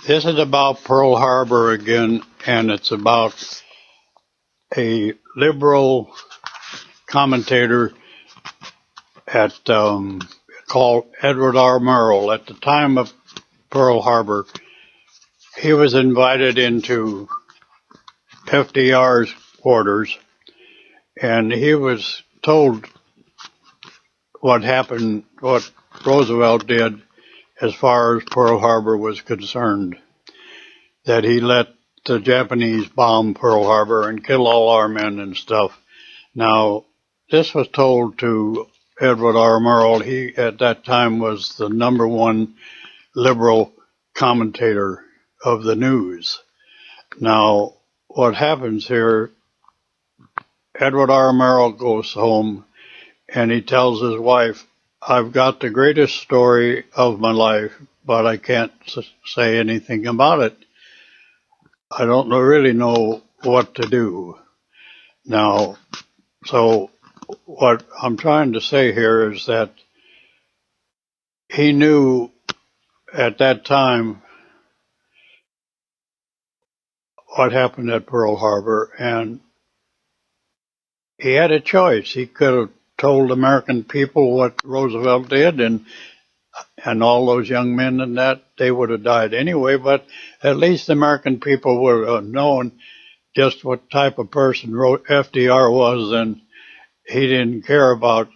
This is about Pearl Harbor again, and it's about a liberal commentator at called Edward R. Murrow. At the time of Pearl Harbor, he was invited into FDR's quarters, and he was told what happened, what Roosevelt did as far as Pearl Harbor was concerned, that he let the Japanese bomb Pearl Harbor and kill all our men and stuff. Now, this was told to Edward R. Murrow. He, at that time, was the number one liberal commentator of the news. Now, what happens here, Edward R. Murrow goes home and he tells his wife, I've got the greatest story of my life, but I can't say anything about it. I don't really know what to do. Now, so what I'm trying to say here is that he knew at that time what happened at Pearl Harbor, and he had a choice. He could have told American people what Roosevelt did, and all those young men and that, they would have died anyway, but at least the American people would have known just what type of person FDR was, and he didn't care about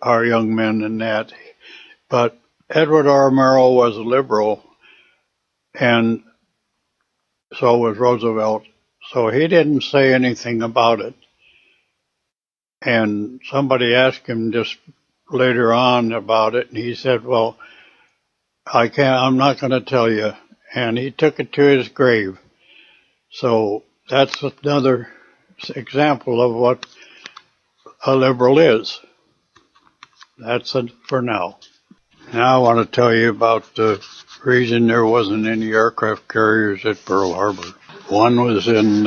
our young men and that. But Edward R. Murrow was a liberal, and so was Roosevelt. So he didn't say anything about it. And somebody asked him just later on about it, and he said, well, I'm not going to tell you. And he took it to his grave. So that's another example of what a liberal is. That's it for now. Now I want to tell you about the reason there wasn't any aircraft carriers at Pearl Harbor. One was in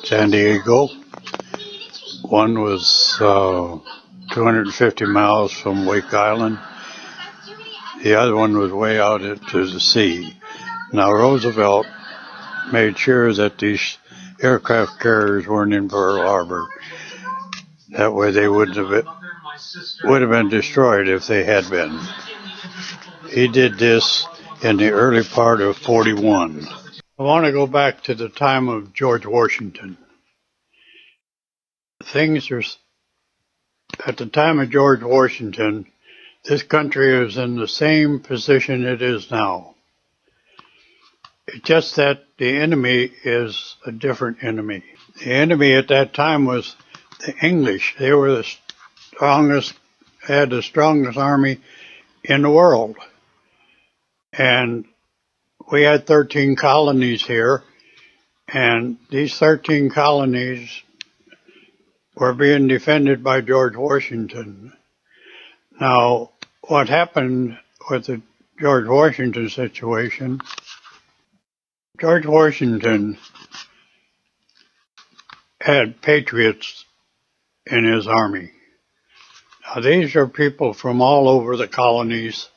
San Diego. One was 250 miles from Wake Island. The other one was way out into the sea. Now Roosevelt made sure that these aircraft carriers weren't in Pearl Harbor. That way they would have been destroyed if they had been. He did this in the early part of 41. I want to go back to the time of George Washington. At the time of George Washington, this country is in the same position it is now. It's just that the enemy is a different enemy. The enemy at that time was the English. They were had the strongest army in the world. And we had 13 colonies here, and these 13 colonies were being defended by George Washington. Now, what happened with the George Washington situation, George Washington had patriots in his army. Now, these are people from all over the colonies,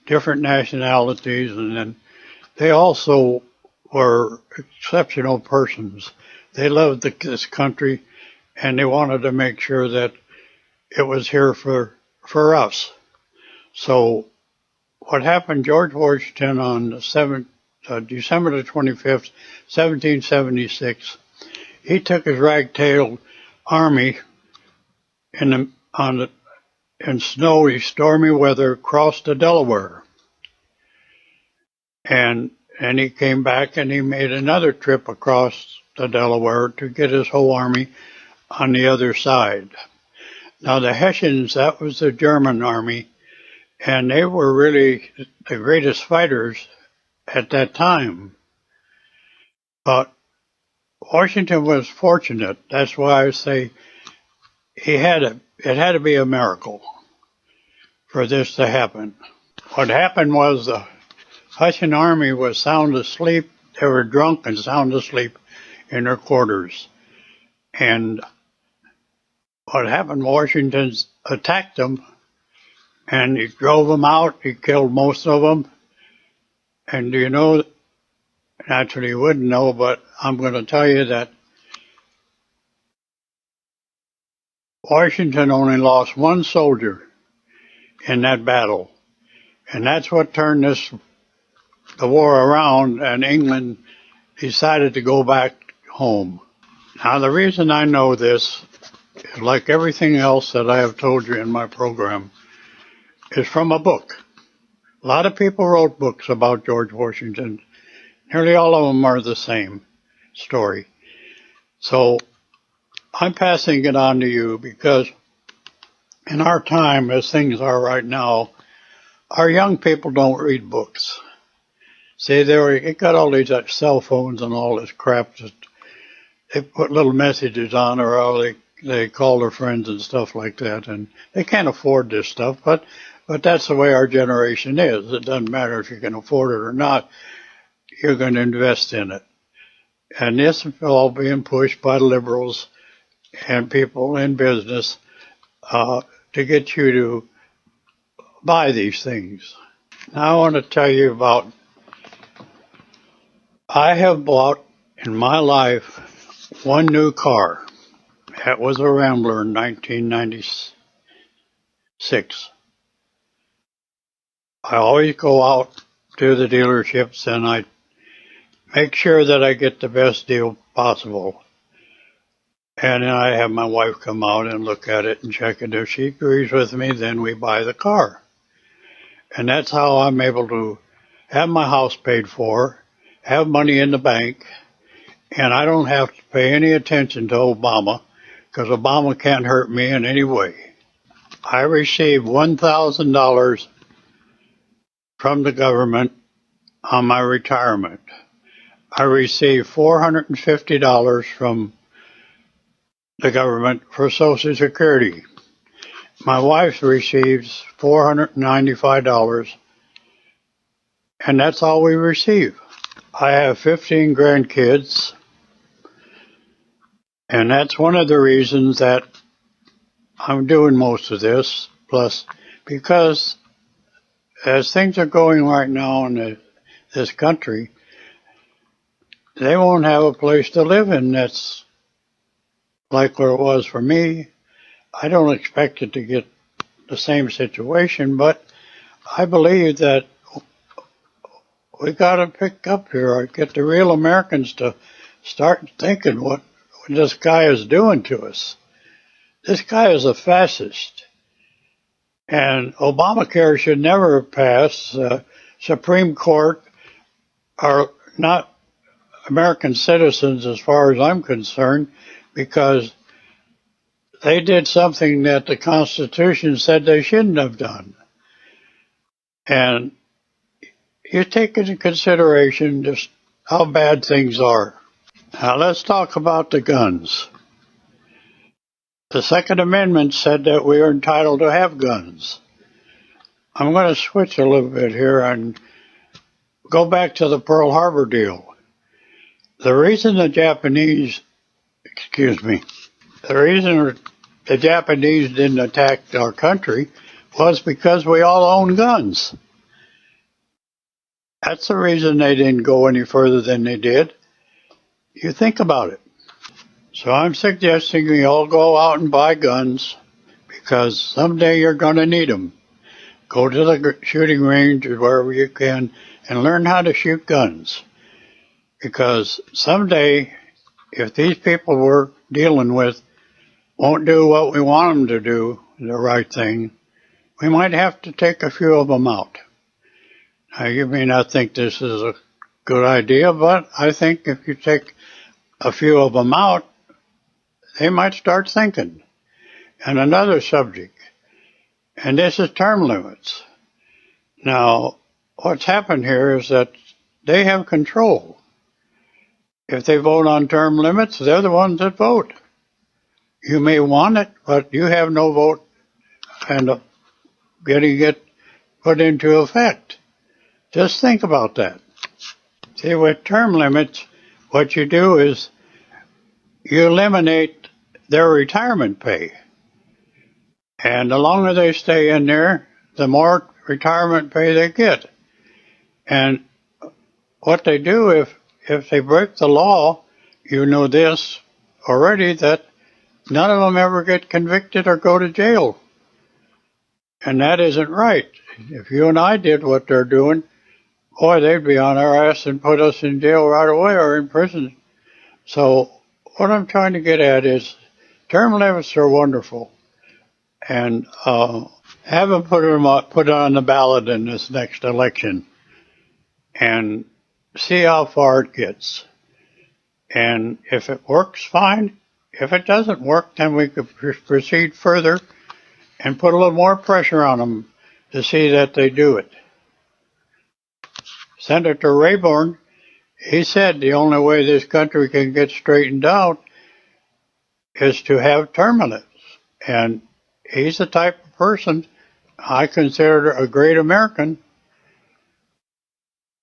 different nationalities, and then they also were exceptional persons. They loved this country, and they wanted to make sure that it was here for us. So what happened, George Washington on December the 25th, 1776, he took his ragtail army in snowy, stormy weather across the Delaware. And he came back and he made another trip across the Delaware to get his whole army on the other side. Now the Hessians, that was the German army, and they were really the greatest fighters at that time. But Washington was fortunate. That's why I say it had to be a miracle for this to happen. What happened was the Hessian army was sound asleep. They were drunk and sound asleep in their quarters. And what happened, Washington attacked them, and he drove them out. He killed most of them. And do you know, naturally you wouldn't know, but I'm going to tell you that Washington only lost one soldier in that battle. And that's what turned the war around, and England decided to go back home. Now, the reason I know this, like everything else that I have told you in my program, is from a book. A lot of people wrote books about George Washington. Nearly all of them are the same story. So I'm passing it on to you because in our time, as things are right now, our young people don't read books. See, they got all these cell phones and all this crap that they put little messages on, or they call their friends and stuff like that, and they can't afford this stuff, but that's the way our generation is. It doesn't matter if you can afford it or not, you're going to invest in it. And this is all being pushed by liberals and people in business to get you to buy these things. Now I want to tell you about, I have bought in my life one new car. That was a Rambler in 1996. I always go out to the dealerships and I make sure that I get the best deal possible. And then I have my wife come out and look at it and check it. If she agrees with me, then we buy the car. And that's how I'm able to have my house paid for, have money in the bank, and I don't have to pay any attention to Obama because Obama can't hurt me in any way. I received $1,000 from the government on my retirement. I received $450 from the government for Social Security. My wife receives $495, and that's all we receive. I have 15 grandkids, and that's one of the reasons that I'm doing most of this, plus because as things are going right now in this country, they won't have a place to live in that's like where it was for me. I don't expect it to get the same situation, but I believe that we got to pick up here, get the real Americans to start thinking what this guy is doing to us. This guy is a fascist. And Obamacare should never have passed. Supreme Court are not American citizens as far as I'm concerned because they did something that the Constitution said they shouldn't have done. And you take into consideration just how bad things are. Now let's talk about the guns. The Second Amendment said that we are entitled to have guns. I'm going to switch a little bit here and go back to the Pearl Harbor deal. The reason the Japanese didn't attack our country was because we all own guns. That's the reason they didn't go any further than they did. You think about it. So I'm suggesting we all go out and buy guns because someday you're going to need them. Go to the shooting range or wherever you can and learn how to shoot guns. Because someday, if these people we're dealing with won't do what we want them to do, the right thing, we might have to take a few of them out. Now, you may not think this is a good idea, but I think if you take a few of them out, they might start thinking. And another subject, and this is term limits. Now, what's happened here is that they have control. If they vote on term limits, they're the ones that vote. You may want it, but you have no vote and getting it put into effect. Just think about that. See, with term limits, what you do is you eliminate their retirement pay. And the longer they stay in there, the more retirement pay they get. And what they do if they break the law, you know this already, that none of them ever get convicted or go to jail. And that isn't right. If you and I did what they're doing, boy, they'd be on our ass and put us in jail right away or in prison. So what I'm trying to get at is term limits are wonderful, and have them put on the ballot in this next election, and see how far it gets. And if it works, fine. If it doesn't work, then we could proceed further and put a little more pressure on them to see that they do it. Senator Rayburn, he said the only way this country can get straightened out is to have term limits. And he's the type of person I consider a great American.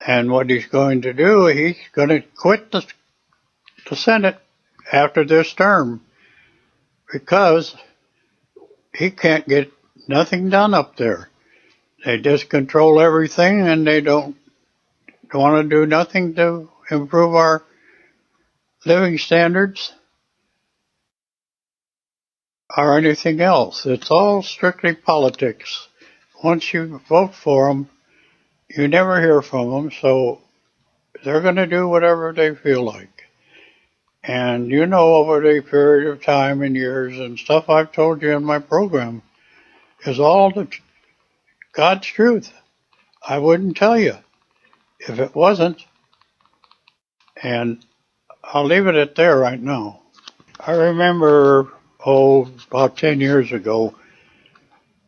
And what he's going to do, he's going to quit the Senate after this term because he can't get nothing done up there. They just control everything, and they don't want to do nothing to improve our living standards or anything else. It's all strictly politics. Once you vote for them, you never hear from them, so they're going to do whatever they feel like. And you know, over the period of time and years and stuff I've told you in my program is all God's truth. I wouldn't tell you if it wasn't. And I'll leave it at there right now. I remember, about 10 years ago,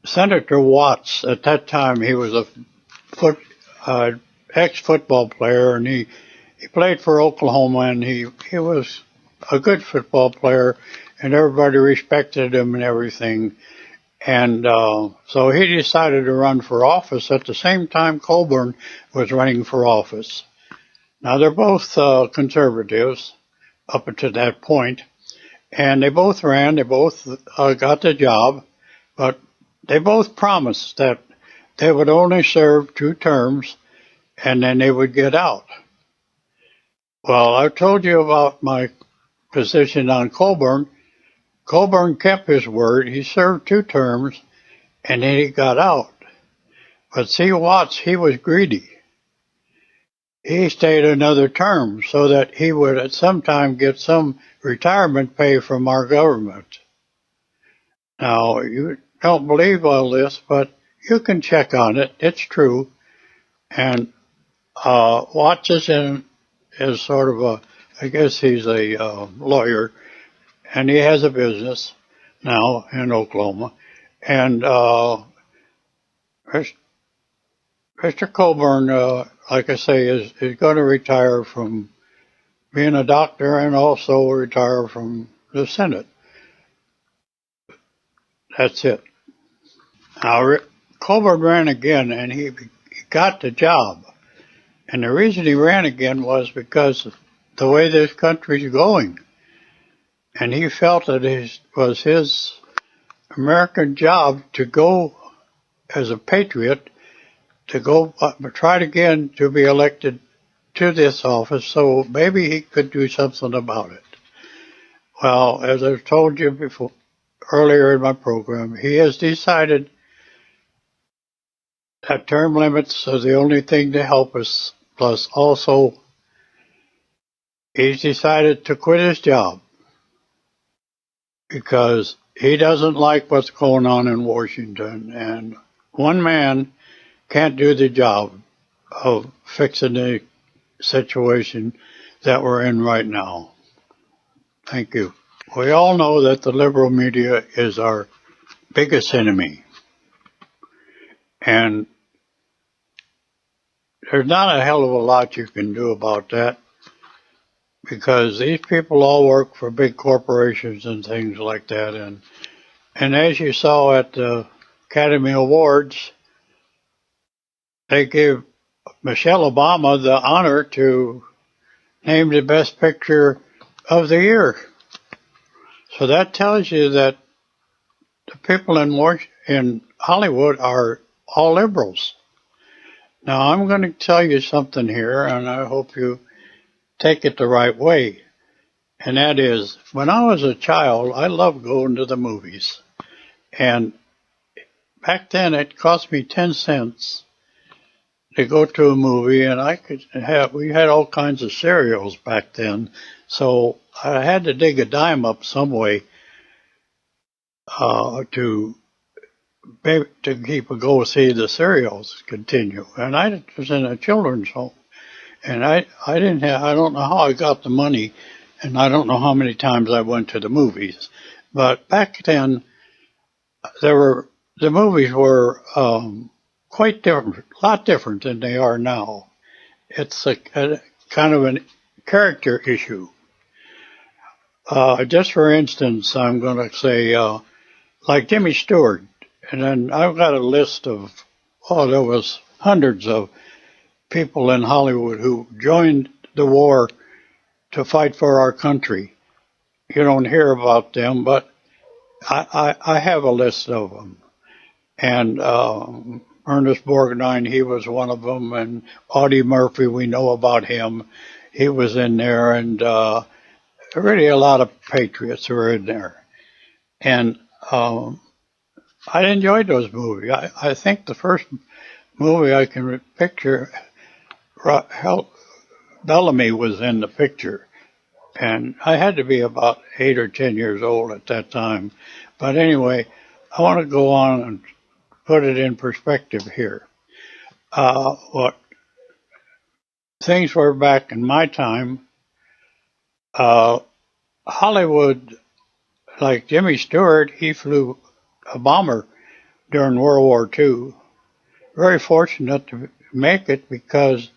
Senator Watts, at that time he was a ex-football player, and he played for Oklahoma, and he was a good football player, and everybody respected him and everything. And so he decided to run for office at the same time Coburn was running for office. Now, they're both conservatives up until that point, and they both ran. They both got the job, but they both promised that they would only serve 2 terms, and then they would get out. Well, I've told you about my position on Coburn. Coburn kept his word. He served 2 terms, and then he got out. But see, Watts, he was greedy. He stayed another term so that he would at some time get some retirement pay from our government. Now, you don't believe all this, but you can check on it. It's true. And Watts is sort of I guess he's a lawyer, and he has a business now in Oklahoma. And Mr. Coburn, like I say, is going to retire from being a doctor and also retire from the Senate. That's it. Now, Coburn ran again, and he got the job. And the reason he ran again was because of the way this country's going. And he felt that it was his American job to go as a patriot, to go try again to be elected to this office, so maybe he could do something about it. Well, as I've told you before, earlier in my program, he has decided that term limits are the only thing to help us. Plus, also, he's decided to quit his job because he doesn't like what's going on in Washington, and one man can't do the job of fixing the situation that we're in right now. Thank you. We all know that the liberal media is our biggest enemy, and there's not a hell of a lot you can do about that because these people all work for big corporations and things like that. And as you saw at the Academy Awards, they gave Michelle Obama the honor to name the best picture of the year. So that tells you that the people in Hollywood are all liberals. Now, I'm going to tell you something here, and I hope you take it the right way. And that is, when I was a child, I loved going to the movies. And back then, it cost me 10 cents to go to a movie, and we had all kinds of cereals back then. So I had to dig a dime up some way to keep a go see the cereals continue. And I was in a children's home, and I don't know how I got the money, and I don't know how many times I went to the movies. But back then, the movies were quite different, a lot different than they are now. It's a kind of a character issue. Just for instance, I'm going to say, like Jimmy Stewart, and then I've got a list of, there was hundreds of people in Hollywood who joined the war to fight for our country. You don't hear about them, but I have a list of them. And Ernest Borgnine, he was one of them, and Audie Murphy, we know about him. He was in there, and really a lot of patriots were in there. And I enjoyed those movies. I think the first movie I can picture, Bellamy was in the picture. And I had to be about 8 or 10 years old at that time. But anyway, I want to go on and put it in perspective here. What things were back in my time, Hollywood, like Jimmy Stewart, he flew a bomber during World War II. Very fortunate to make it because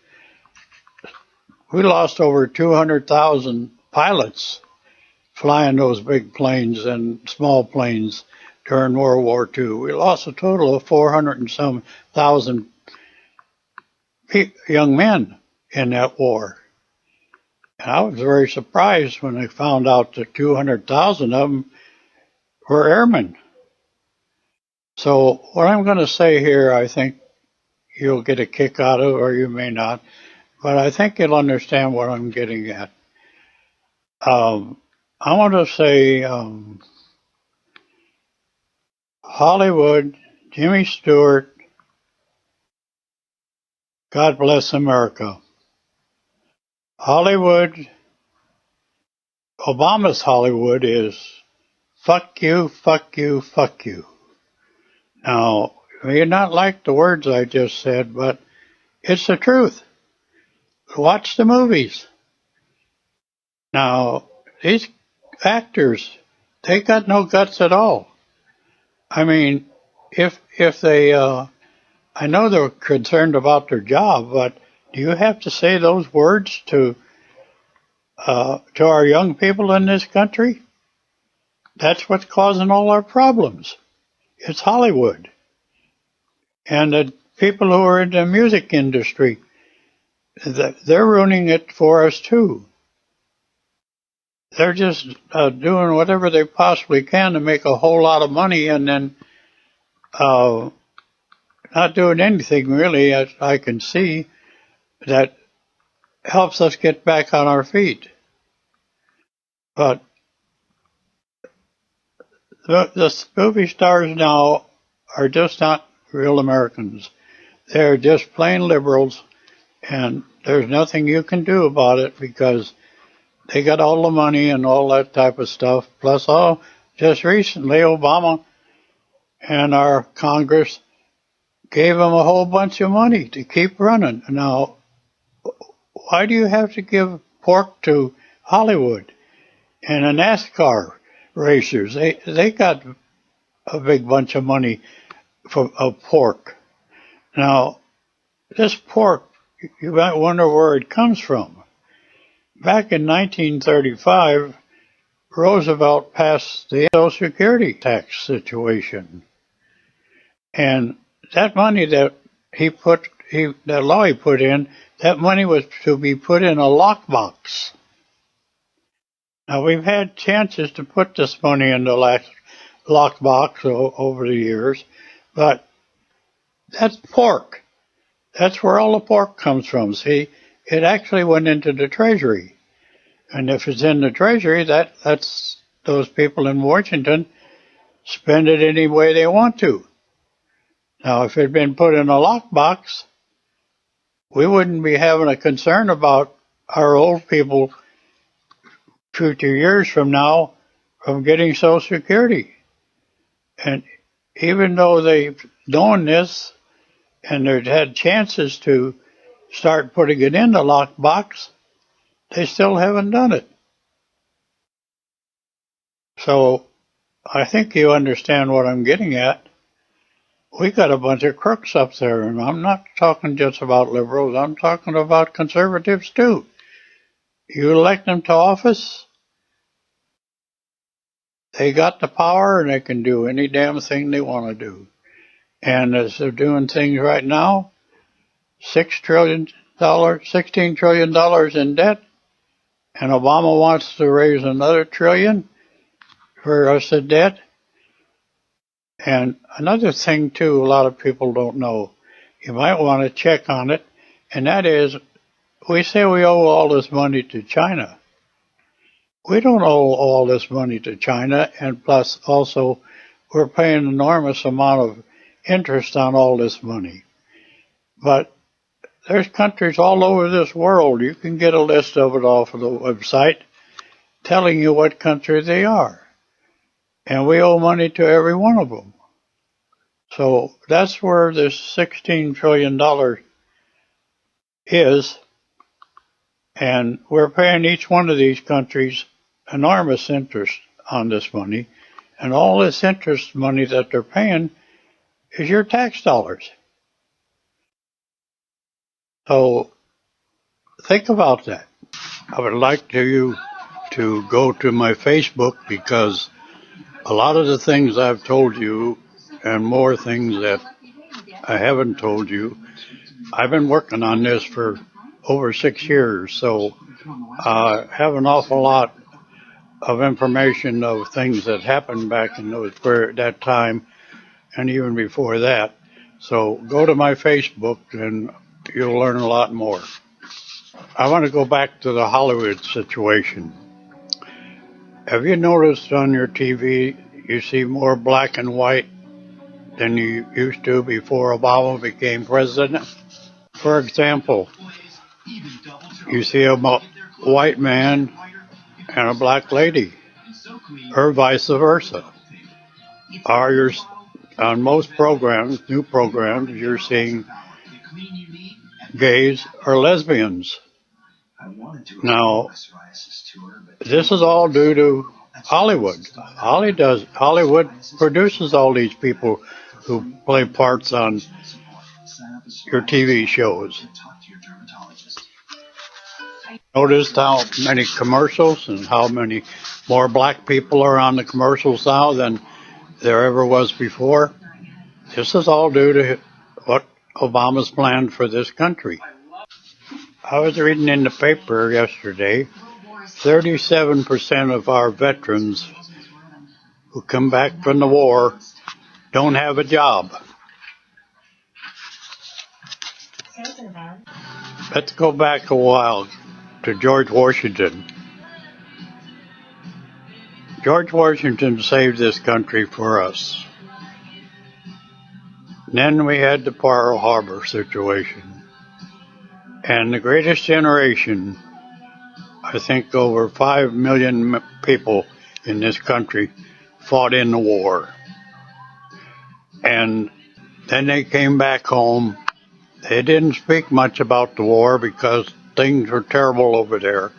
we lost over 200,000 pilots flying those big planes and small planes during World War II. We lost a total of 400 and some thousand young men in that war. And I was very surprised when I found out that 200,000 of them were airmen. So what I'm going to say here, I think you'll get a kick out of, or you may not, but I think you'll understand what I'm getting at. I want to say Hollywood, Jimmy Stewart, God bless America. Hollywood, Obama's Hollywood is fuck you, fuck you, fuck you. Now, you may not like the words I just said, but it's the truth. Watch the movies. Now, these actors, they got no guts at all. I mean, if they, I know they're concerned about their job, but do you have to say those words to our young people in this country? That's what's causing all our problems. It's Hollywood. And the people who are in the music industry, they're ruining it for us too. They're just doing whatever they possibly can to make a whole lot of money and then not doing anything really, as I can see, that helps us get back on our feet. But the movie stars now are just not real Americans. They're just plain liberals, and there's nothing you can do about it because they got all the money and all that type of stuff. Plus, just recently, Obama and our Congress gave them a whole bunch of money to keep running. Now, why do you have to give pork to Hollywood and the NASCAR racers? They got a big bunch of money of pork. Now, this pork, you might wonder where it comes from. Back in 1935, Roosevelt passed the Social Security tax situation. And that money that that law he put in, that money was to be put in a lockbox. Now, we've had chances to put this money in the lockbox over the years, but that's pork. That's where all the pork comes from. See, it actually went into the Treasury. And if it's in the Treasury, that's those people in Washington spend it any way they want to. Now, if it had been put in a lockbox, we wouldn't be having a concern about our old people 2 years from now from getting Social Security. And even though they've known this and they've had chances to start putting it in the lockbox, they still haven't done it. So I think you understand what I'm getting at. We got a bunch of crooks up there, and I'm not talking just about liberals, I'm talking about conservatives too. You elect them to office, they got the power and they can do any damn thing they want to do. And as they're doing things right now, $16 trillion in debt, and Obama wants to raise another trillion for us in debt. And another thing too, a lot of people don't know, you might want to check on it, and that is, we say we owe all this money to China. We don't owe all this money to China, and plus also we're paying an enormous amount of interest on all this money. But there's countries all over this world, you can get a list of it off of the website, telling you what country they are. And we owe money to every one of them. So that's where this $16 trillion is, and we're paying each one of these countries enormous interest on this money, and all this interest money that they're paying is your tax dollars. So think about that. I would like you to go to my Facebook, because a lot of the things I've told you and more things that I haven't told you, I've been working on this for over 6 years, so I have an awful lot of information of things that happened back in that time and even before that. So go to my Facebook and you'll learn a lot more. I want to go back to the Hollywood situation. Have you noticed on your TV you see more black and white than you used to before Obama became president? For example, you see a white man and a black lady, or vice versa. On most programs, new programs, you're seeing gays or lesbians. Now, this is all due to Hollywood. Hollywood produces all these people who play parts on your TV shows. Noticed how many commercials and how many more black people are on the commercials now than there ever was before? This is all due to what Obama's planned for this country. I was reading in the paper yesterday, 37% of our veterans who come back from the war don't have a job. Let's go back a while to George Washington. George Washington saved this country for us. Then we had the Pearl Harbor situation. And the Greatest Generation, I think over 5 million people in this country fought in the war. And then they came back home. They didn't speak much about the war because things were terrible over there.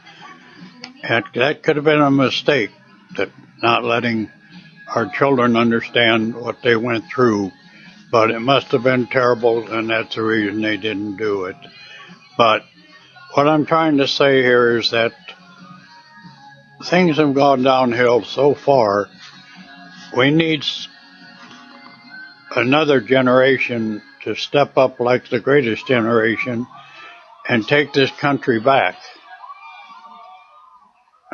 And that could have been a mistake, that not letting our children understand what they went through. But it must have been terrible, and that's the reason they didn't do it. But what I'm trying to say here is that things have gone downhill so far. We need another generation to step up like the Greatest Generation and take this country back.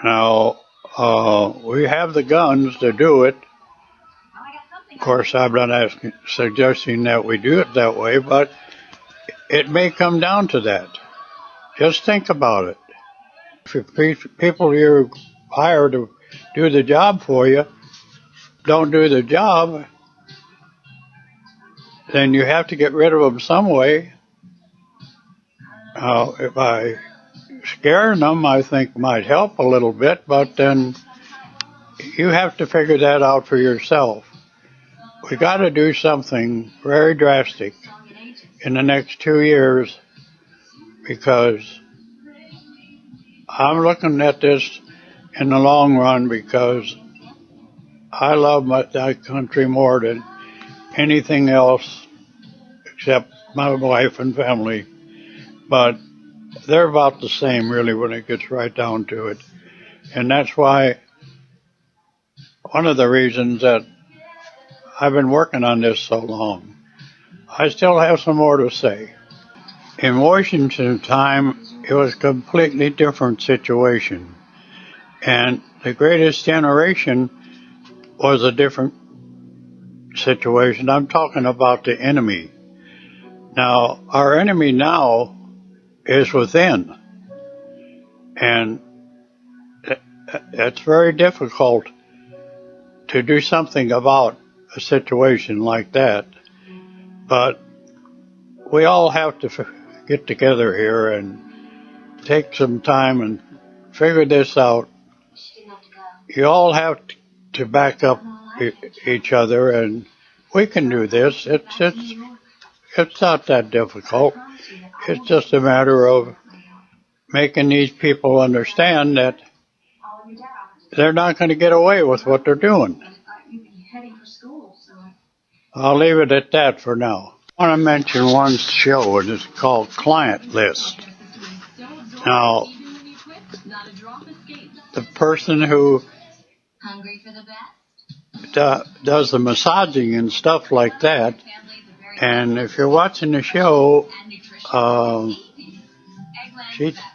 Now, we have the guns to do it. Of course, I'm not suggesting that we do it that way, but it may come down to that. Just think about it. If people you hire to do the job for you don't do the job, then you have to get rid of them some way. By scaring them, I think might help a little bit, but then you have to figure that out for yourself. We got to do something very drastic in the next 2 years, because I'm looking at this in the long run, because I love my country more than anything else except my wife and family. But they're about the same, really, when it gets right down to it. And that's why one of the reasons that I've been working on this so long. I still have some more to say. In Washington's time, it was a completely different situation. And the Greatest Generation was a different situation. I'm talking about the enemy. Now, our enemy now is within. And it's very difficult to do something about a situation like that. But we all have to get together here and take some time and figure this out. You all have to back up each other, and we can do this. It's not that difficult. It's just a matter of making these people understand that they're not going to get away with what they're doing. I'll leave it at that for now. I want to mention one show, and it's called Client List. Now, the person who does the massaging and stuff like that, and if you're watching the show,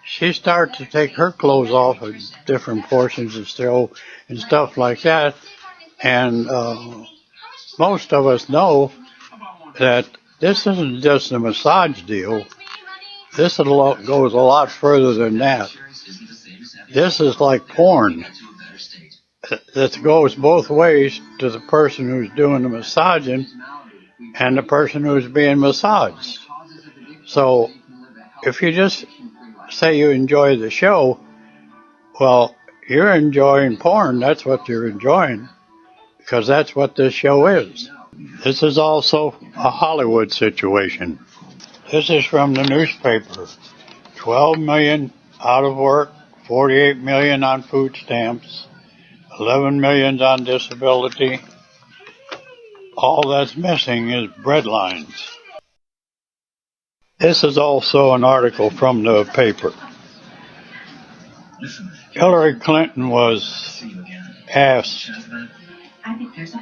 she starts to take her clothes off at different portions of the show and stuff like that, and most of us know that this isn't just a massage deal. This goes a lot further than that. This is like porn. That goes both ways, to the person who's doing the massaging and the person who's being massaged. So if you just say you enjoy the show, well, you're enjoying porn. That's what you're enjoying, because that's what this show is. This is also a Hollywood situation. This is from the newspaper. 12 million out of work, 48 million on food stamps, 11 million on disability. All that's missing is bread lines. This is also an article from the paper. Hillary Clinton was asked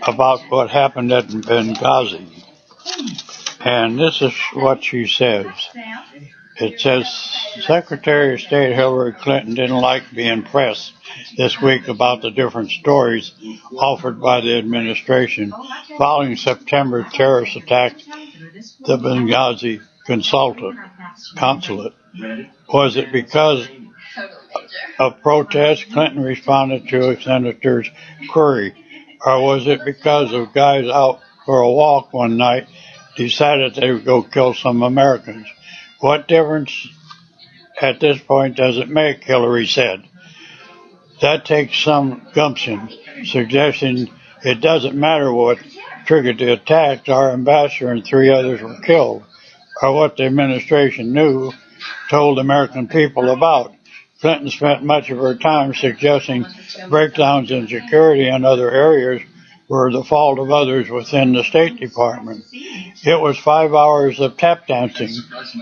about what happened at Benghazi, and this is what she says. It says, Secretary of State Hillary Clinton didn't like being pressed this week about the different stories offered by the administration following September terrorist attack the Benghazi consulate. Was it because of protests Clinton responded to Senator's query, or was it because of guys out for a walk one night decided they would go kill some Americans? What difference at this point does it make, Hillary said. That takes some gumption, suggesting it doesn't matter what triggered the attacks. Our ambassador and 3 others were killed, or what the administration told American people about. Clinton spent much of her time suggesting breakdowns in security in other areas were the fault of others within the State Department. It was 5 hours of tap dancing.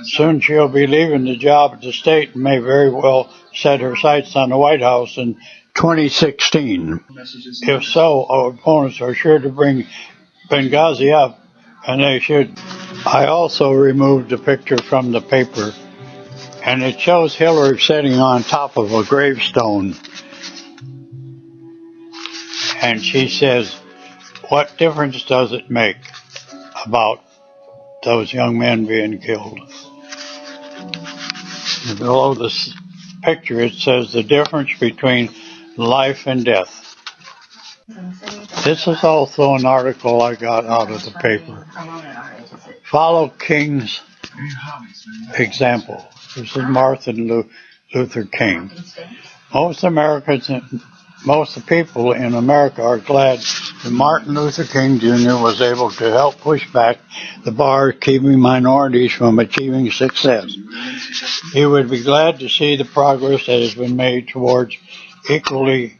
Soon she'll be leaving the job at the state and may very well set her sights on the White House in 2016. If so, our opponents are sure to bring Benghazi up, and they should. I also removed a picture from the paper, and it shows Hillary sitting on top of a gravestone. And she says, what difference does it make about those young men being killed? And below this picture, it says the difference between life and death. This is also an article I got out of the paper. Follow King's example. This is Martin Luther King. Most Americans, most people in America are glad that Martin Luther King Jr. was able to help push back the bars keeping minorities from achieving success. He would be glad to see the progress that has been made towards equality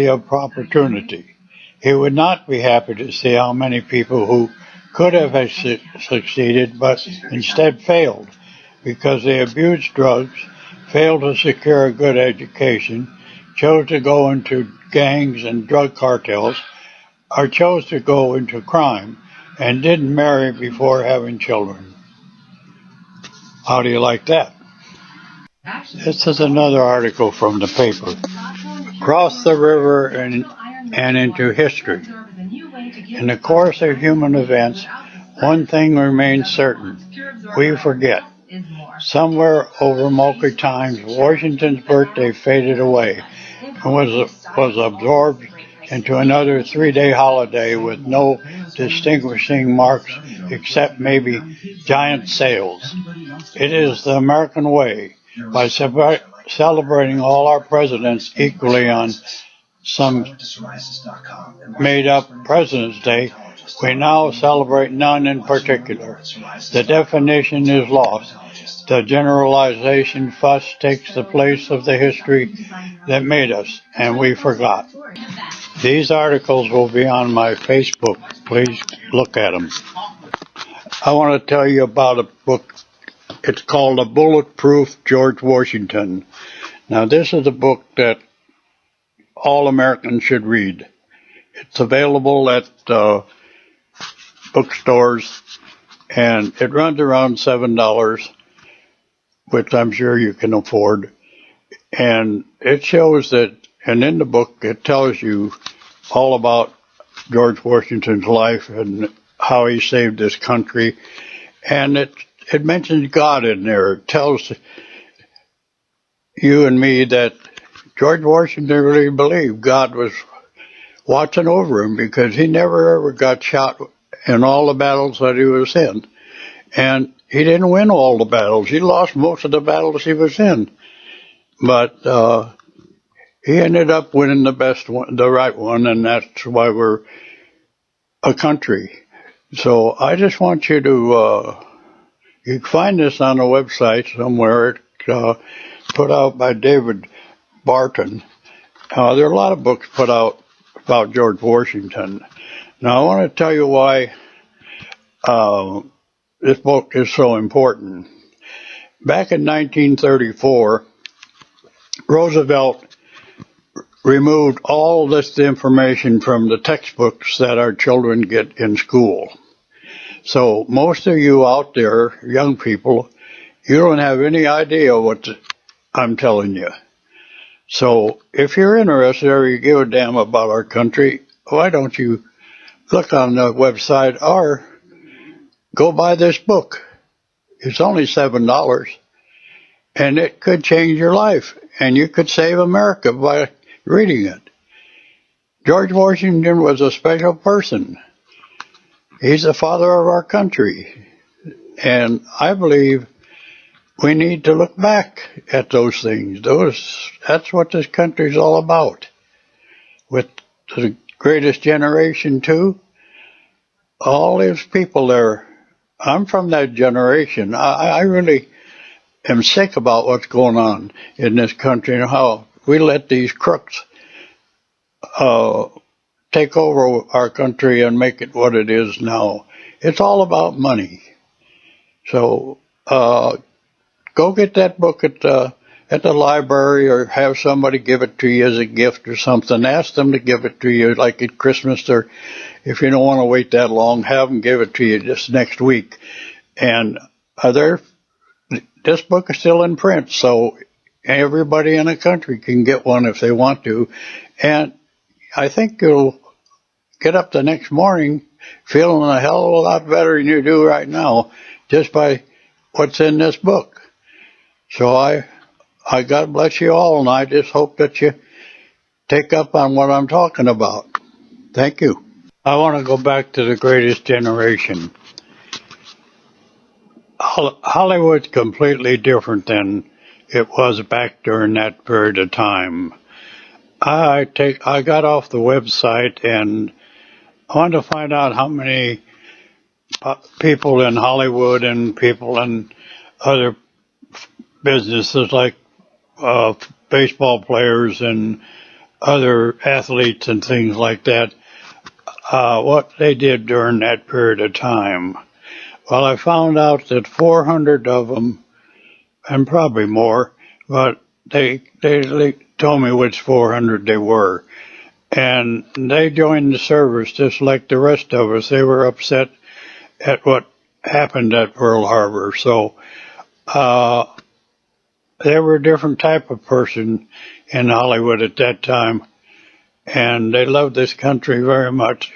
of opportunity. He would not be happy to see how many people who could have succeeded but instead failed because they abused drugs, failed to secure a good education, chose to go into gangs and drug cartels, or chose to go into crime and didn't marry before having children. How do you like that? This is another article from the paper. Cross the river and into history. In the course of human events, one thing remains certain. We forget. Somewhere over multi times, Washington's birthday faded away and was absorbed into another 3-day holiday with no distinguishing marks except maybe giant sales. It is the American way. By celebrating all our presidents equally on some made-up President's Day, we now celebrate none in particular. The definition is lost. The generalization fuss takes the place of the history that made us, and we forgot. These articles will be on my Facebook. Please look at them. I want to tell you about a book. It's called A Bulletproof George Washington. Now, this is a book that all Americans should read. It's available at bookstores, and it runs around $7, which I'm sure you can afford. And it shows that, and in the book, it tells you all about George Washington's life and how he saved this country. And it mentions God in there. It tells you and me that George Washington really believed God was watching over him because he never ever got shot in all the battles that he was in. And he didn't win all the battles. He lost most of the battles he was in. But he ended up winning the best one, the right one, and that's why we're a country. So I just want you to, you can find this on a website somewhere. It's put out by David Barton. There are a lot of books put out about George Washington. Now I want to tell you why this book is so important. Back in 1934, Roosevelt removed all this information from the textbooks that our children get in school. So most of you out there, young people, you don't have any idea what I'm telling you. So if you're interested or you give a damn about our country, why don't you look on the website or go buy this book. It's only $7, and it could change your life, and you could save America by reading it. George Washington was a special person. He's the father of our country, and I believe we need to look back at those things. That's what this country's all about. With the greatest generation, too, all these people there, I'm from that generation. I really am sick about what's going on in this country and how we let these crooks take over our country and make it what it is now. It's all about money. So go get that book at the library or have somebody give it to you as a gift or something. Ask them to give it to you like at Christmas, or if you don't want to wait that long, have them give it to you just next week. And this book is still in print, so everybody in the country can get one if they want to. And I think you'll get up the next morning feeling a hell of a lot better than you do right now just by what's in this book. So I God bless you all, and I just hope that you take up on what I'm talking about. Thank you. I want to go back to The Greatest Generation. Hollywood's completely different than it was back during that period of time. I got off the website and I wanted to find out how many people in Hollywood and people in other businesses like baseball players and other athletes and things like that, what they did during that period of time. Well, I found out that 400 of them, and probably more, but they told me which 400 they were. And they joined the service just like the rest of us. They were upset at what happened at Pearl Harbor. So they were a different type of person in Hollywood at that time. And they loved this country very much.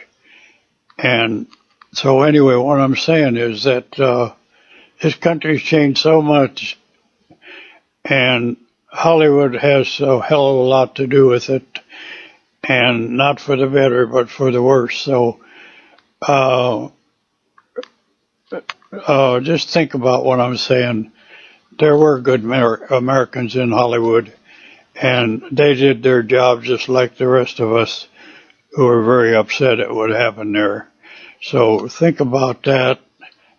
And so anyway, what I'm saying is that this country's changed so much, and Hollywood has a hell of a lot to do with it, and not for the better, but for the worse. So just think about what I'm saying. There were good Americans in Hollywood, and they did their job just like the rest of us who were very upset at what happened there. So think about that.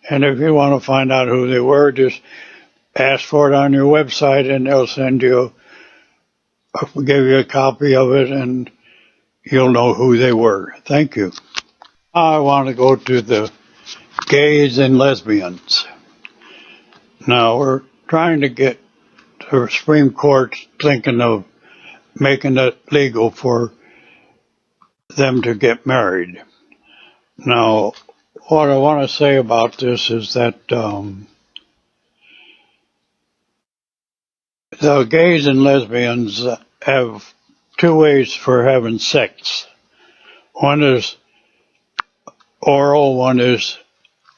And if you want to find out who they were, just ask for it on your website and they'll send you, give you a copy of it and you'll know who they were. Thank you. I want to go to the gays and lesbians. Now we're trying to get the Supreme Court thinking of making it legal for them to get married. Now, what I want to say about this is that the gays and lesbians have two ways for having sex. One is oral, one is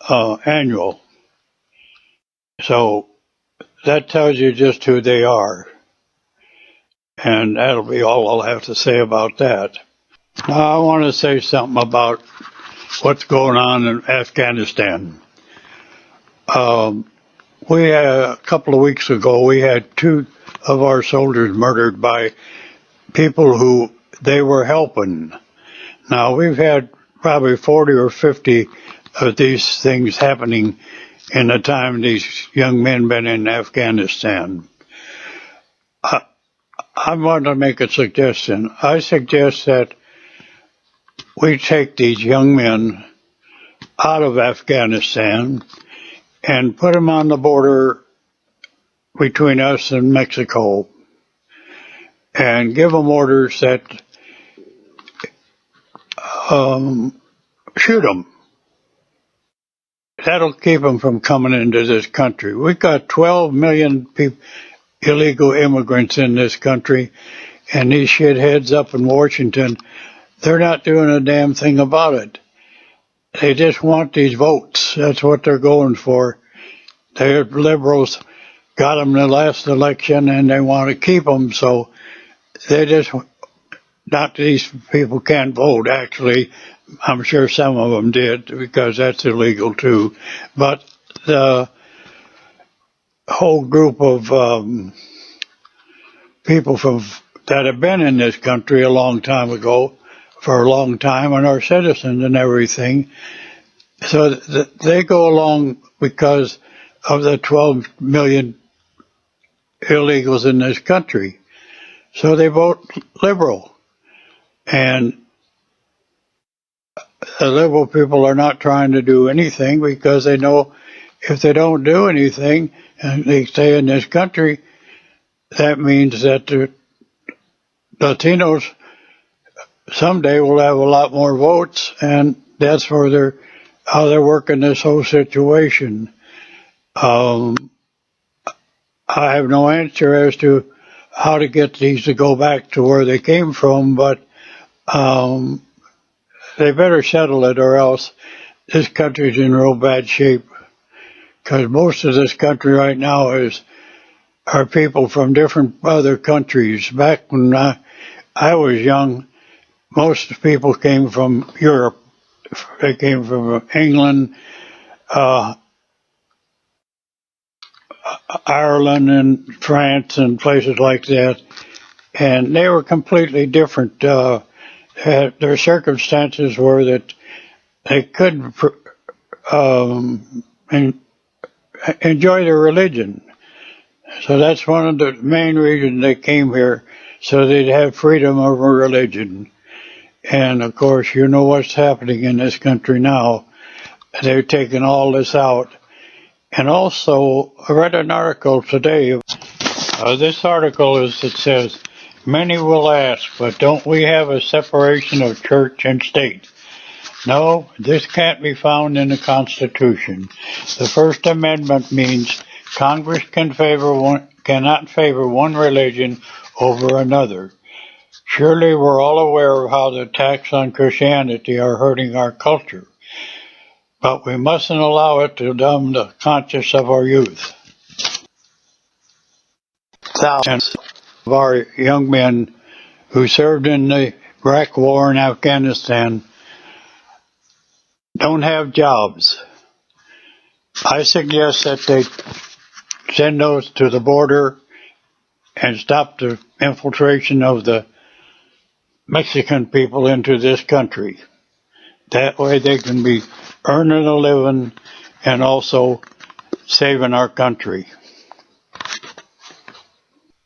annual. So that tells you just who they are. And that'll be all I'll have to say about that. Now I want to say something about what's going on in Afghanistan. A couple of weeks ago, we had 2 of our soldiers murdered by people who they were helping. Now, we've had probably 40 or 50 of these things happening in the time these young men been in Afghanistan. I want to make a suggestion. I suggest that we take these young men out of Afghanistan and put them on the border between us and Mexico and give them orders that shoot them. That'll keep them from coming into this country. We've got 12 million illegal immigrants in this country, and these shitheads up in Washington, they're not doing a damn thing about it. They just want these votes. That's what they're going for. Their liberals got them the last election, and they want to keep them, so they just, not these people can't vote, actually. I'm sure some of them did, because that's illegal too. But the whole group of people that have been in this country a long time ago, for a long time, and are citizens and everything, so they go along because of the 12 million illegals in this country. So they vote liberal. And the liberal people are not trying to do anything because they know if they don't do anything and they stay in this country, that means that the Latinos someday will have a lot more votes, and that's where how they're working this whole situation. I have no answer as to how to get these to go back to where they came from, but they better settle it or else this country's in real bad shape. because most of this country right now are people from different other countries. Back when I was young, most people came from Europe. They came from England, uh, Ireland, and France, and places like that. And they were completely different. Their circumstances were that they couldn't enjoy their religion. So that's one of the main reasons they came here, so they'd have freedom of religion. And of course, you know what's happening in this country now. They're taking all this out. And also, I read an article today. This article it says, many will ask, but don't we have a separation of church and state? No, this can't be found in the Constitution. The First Amendment means Congress cannot favor one religion over another. Surely we're all aware of how the attacks on Christianity are hurting our culture, but we mustn't allow it to numb the conscience of our youth. Thousands of our young men who served in the Iraq War and Afghanistan don't have jobs. I suggest that they send those to the border and stop the infiltration of the Mexican people into this country. That way they can be earning a living and also saving our country.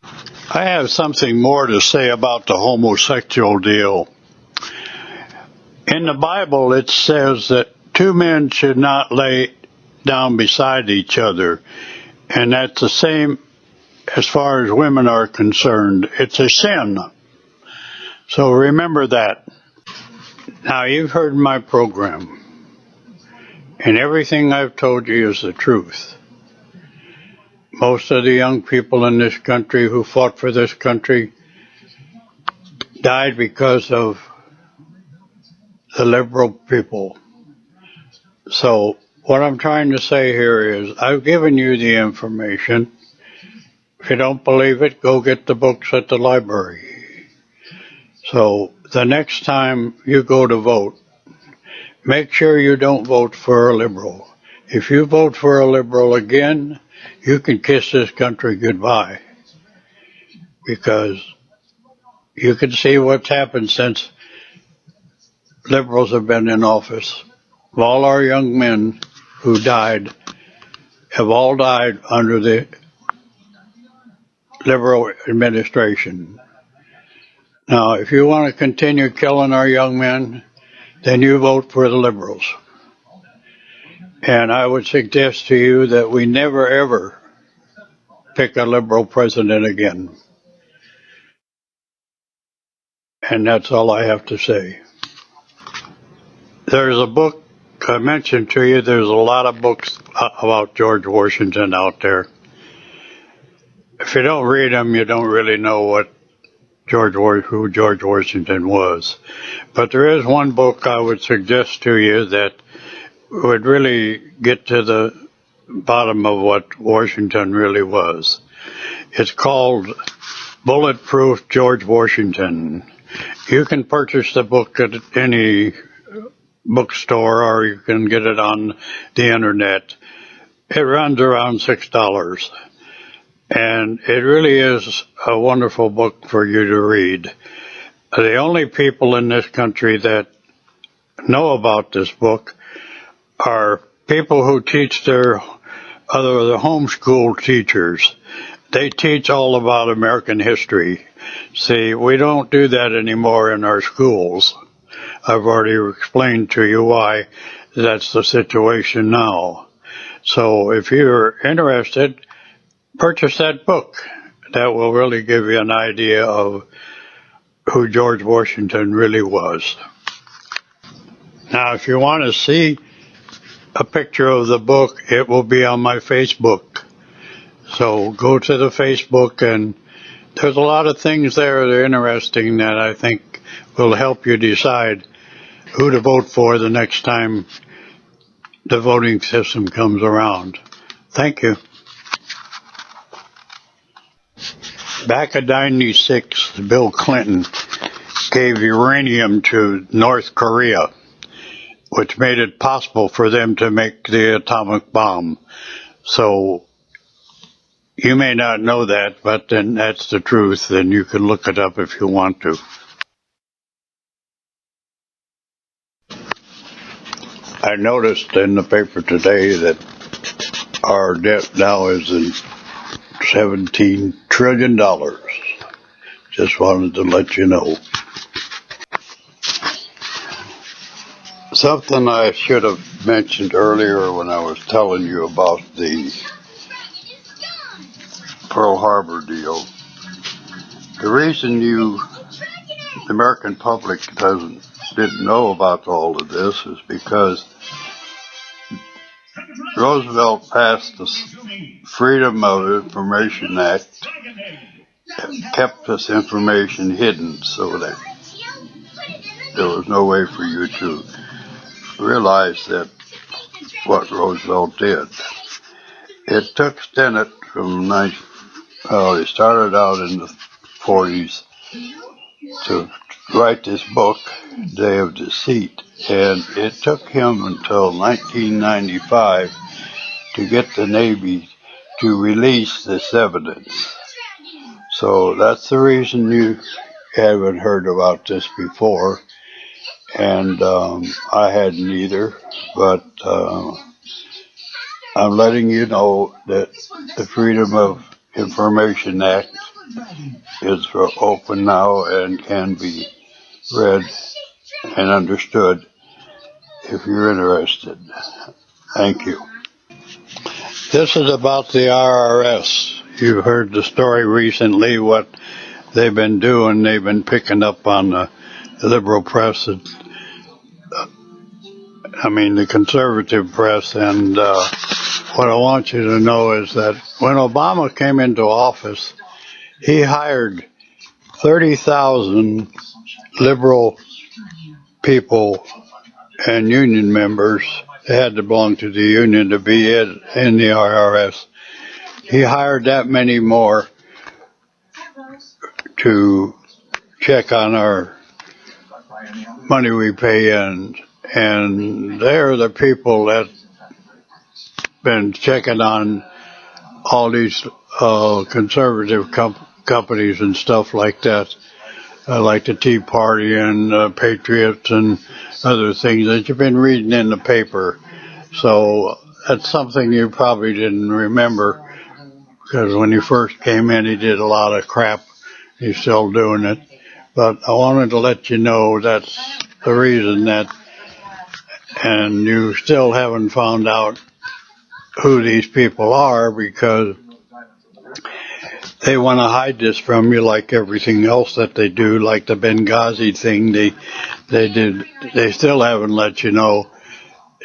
I have something more to say about the homosexual deal. In the Bible it says that two men should not lay down beside each other, and that's the same as far as women are concerned. It's a sin. So remember that. Now, you've heard my program, and everything I've told you is the truth. Most of the young people in this country who fought for this country died because of the liberal people. So what I'm trying to say here is I've given you the information. If you don't believe it, go get the books at the library. So the next time you go to vote, make sure you don't vote for a liberal. If you vote for a liberal again, you can kiss this country goodbye, because you can see what's happened since liberals have been in office. All our young men who died have all died under the liberal administration. Now, if you want to continue killing our young men, then you vote for the liberals. And I would suggest to you that we never ever pick a liberal president again. And that's all I have to say. There's a book I mentioned to you. There's a lot of books about George Washington out there. If you don't read them, you don't really know who George Washington was. But there is one book I would suggest to you that would really get to the bottom of what Washington really was. It's called Bulletproof George Washington. You can purchase the book at any bookstore, or you can get it on the internet. It runs around $6. And it really is a wonderful book for you to read. The only people in this country that know about this book are people who teach the homeschool teachers. They teach all about American history. See, we don't do that anymore in our schools. I've already explained to you why that's the situation now. So if you're interested, purchase that book. That will really give you an idea of who George Washington really was. Now, if you want to see a picture of the book, it will be on my Facebook. So go to the Facebook, and there's a lot of things there that are interesting that I think will help you decide who to vote for the next time the voting system comes around. Thank you. Back in '96, Bill Clinton gave uranium to North Korea, which made it possible for them to make the atomic bomb. So you may not know that, but then that's the truth, and you can look it up if you want to. I noticed in the paper today that our debt now is in $17 trillion. Just wanted to let you know. Something I should have mentioned earlier when I was telling you about the Pearl Harbor deal. The reason the American public didn't know about all of this is because Roosevelt passed the Freedom of Information Act, kept this information hidden so that there was no way for you to realize that what Roosevelt did. It took Stennett from he started out in the 40s to write this book, Day of Deceit, and it took him until 1995 to get the Navy to release this evidence. So that's the reason you haven't heard about this before, and I hadn't either, but I'm letting you know that the Freedom of Information Act is open now and can be read and understood if you're interested. Thank you. This is about the IRS. You've heard the story recently, what they've been doing. They've been picking up on the liberal press, the conservative press, and what I want you to know is that when Obama came into office, he hired 30,000 liberal people and union members. They had to belong to the union to be in the IRS. He hired that many more to check on our money we pay in, and they're the people that been checking on all these conservative companies and stuff like that, like the Tea Party and Patriots and other things that you've been reading in the paper. So that's something you probably didn't remember, because when he first came in, he did a lot of crap. He's still doing it. But I wanted to let you know that's the reason that, and you still haven't found out who these people are, because they want to hide this from you like everything else that they do, like the Benghazi thing they still haven't let you know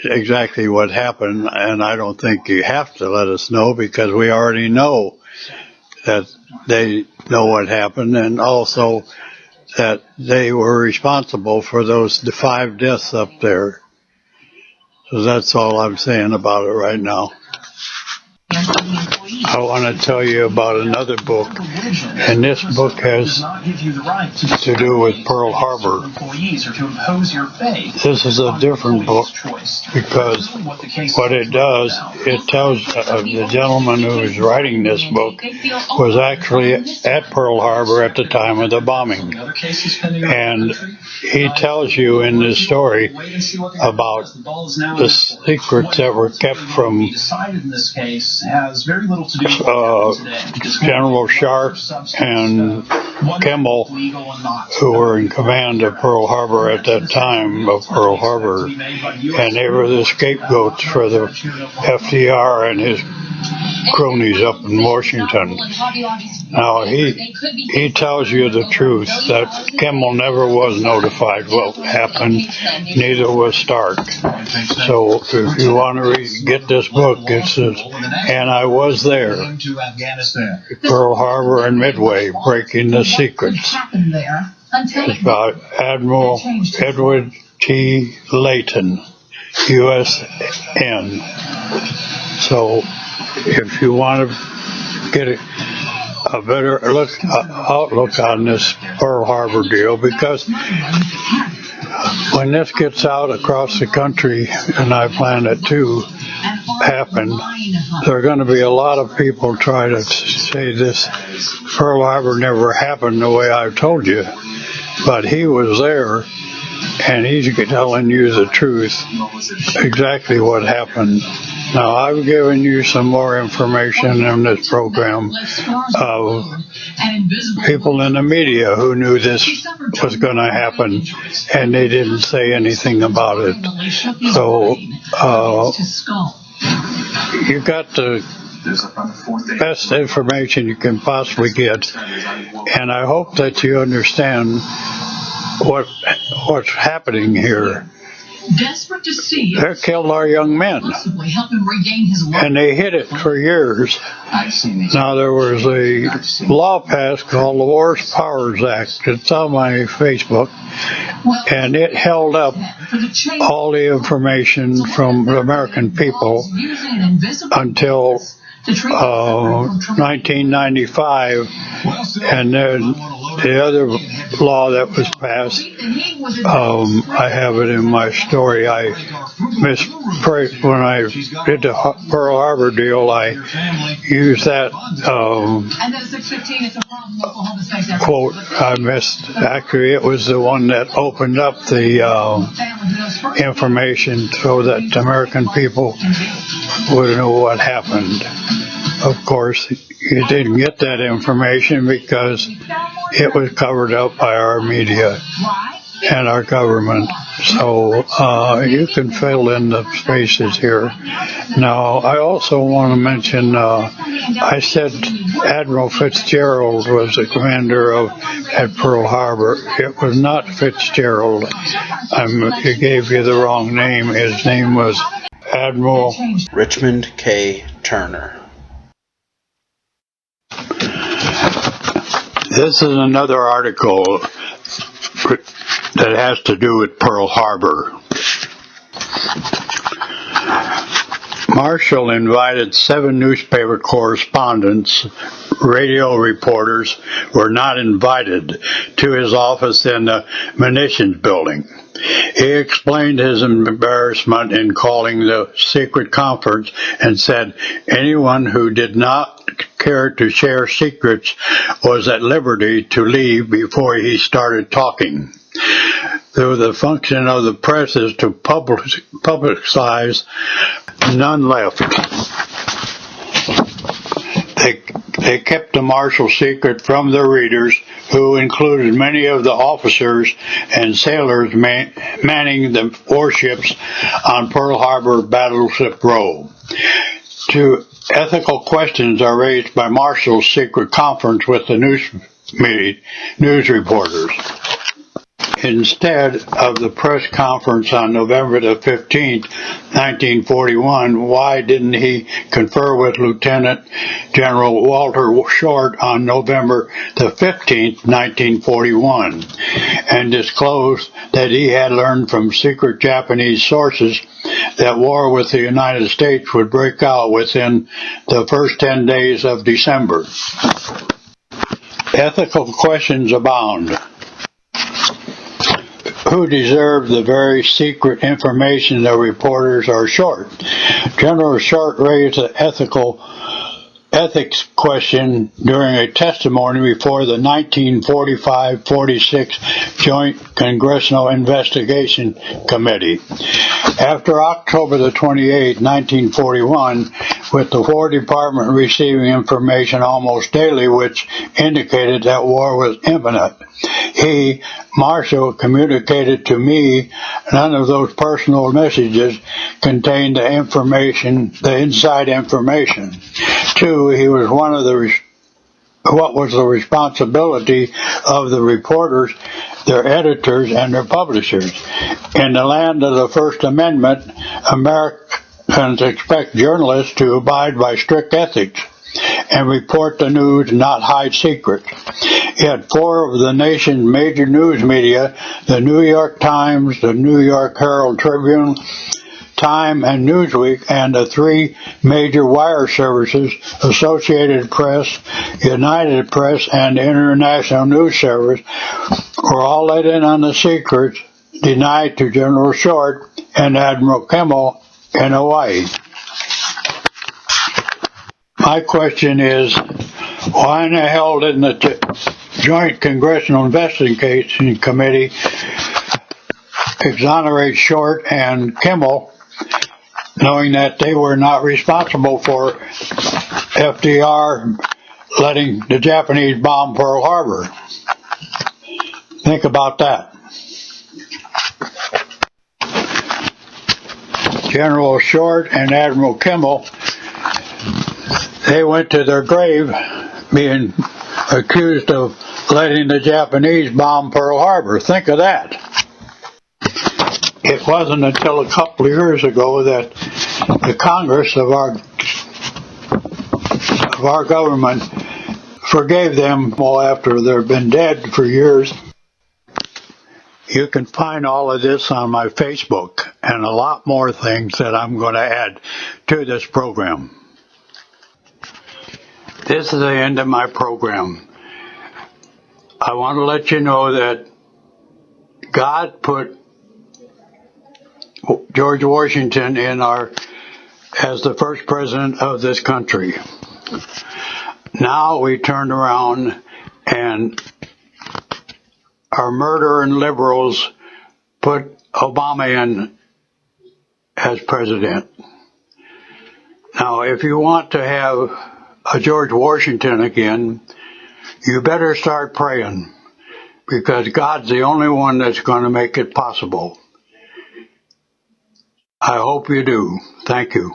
exactly what happened, and I don't think you have to let us know, because we already know that they know what happened, and also that they were responsible for the 5 deaths up there. So that's all I'm saying about it right now. I want to tell you about another book, and this book has to do with Pearl Harbor. This is a different book, because what it does, it tells the gentleman who is writing this book was actually at Pearl Harbor at the time of the bombing, and he tells you in this story about the secrets that were kept from General Sharp and Kimmel, who were in command of Pearl Harbor at that time of Pearl Harbor, and they were the scapegoats for the FDR and his cronies up in Washington. Now, he tells you the truth, that Kimmel never was notified what happened, neither was Stark. So if you want to get this book, it says, "And I was there, Pearl Harbor and Midway, breaking the secrets." It's about Admiral Edward T. Layton, U.S.N. So if you want to get a better outlook on this Pearl Harbor deal, because when this gets out across the country, and I plan it to happen, there are going to be a lot of people try to say this Pearl Harbor never happened the way I've told you, but he was there, and he's telling you the truth, exactly what happened. Now, I've given you some more information in this program of people in the media who knew this was going to happen, and they didn't say anything about it. So, you got the best information you can possibly get, and I hope that you understand what's happening here. Desperate to see they killed our young men, help him regain his life. And they hid it for years. Now, there was a law passed called the Wars Powers Act. It's on my Facebook, and it held up all the information from the American people until 1995, and then the other law that was passed, I have it in my story. I misprayed when I did the Pearl Harbor deal. I used that quote. I missed. Actually, it was the one that opened up the information so that the American people would know what happened. Of course, you didn't get that information because it was covered up by our media and our government. So you can fill in the spaces here. Now, I also want to mention, I said Admiral Fitzgerald was the commander at Pearl Harbor. It was not Fitzgerald. I gave you the wrong name. His name was Admiral Richmond K. Turner. This is another article that has to do with Pearl Harbor. Marshall invited 7 newspaper correspondents. Radio reporters were not invited to his office in the munitions building. He explained his embarrassment in calling the secret conference and said anyone who did not care to share secrets was at liberty to leave before he started talking. Though the function of the press is to publicize, none left. They kept the Marshall secret from their readers, who included many of the officers and sailors manning the warships on Pearl Harbor Battleship Row. 2 ethical questions are raised by Marshall's secret conference with the news reporters. Instead of the press conference on November the 15th, 1941, why didn't he confer with Lieutenant General Walter Short on November the 15th, 1941, and disclose that he had learned from secret Japanese sources that war with the United States would break out within the first 10 days of December? Ethical questions abound. Who deserved the very secret information the reporters are Short? General Short raised the ethics question during a testimony before the 1945-46 Joint Congressional Investigation Committee. After October the 28th, 1941, with the War Department receiving information almost daily which indicated that war was imminent, Marshall, communicated to me none of those personal messages contained the inside information. 2, he was what was the responsibility of the reporters, their editors, and their publishers. In the land of the First Amendment, Americans expect journalists to abide by strict ethics and report the news, not hide secrets. Yet 4 of the nation's major news media, the New York Times, the New York Herald Tribune, Time and Newsweek, and the three major wire services, Associated Press, United Press, and the International News Service, were all let in on the secrets denied to General Short and Admiral Kimmel in Hawaii. My question is, why in the hell didn't the Joint Congressional Investigation Committee exonerate Short and Kimmel, knowing that they were not responsible for FDR letting the Japanese bomb Pearl Harbor? Think about that. General Short and Admiral Kimmel, they went to their grave being accused of letting the Japanese bomb Pearl Harbor. Think of that. It wasn't until a couple of years ago that the Congress of our government forgave them after they've been dead for years. You can find all of this on my Facebook and a lot more things that I'm going to add to this program. This is the end of my program. I want to let you know that God put George Washington as the first president of this country. Now we turn around and our murdering liberals put Obama in as president. Now, if you want to have a George Washington again, you better start praying, because God's the only one that's going to make it possible. I hope you do. Thank you.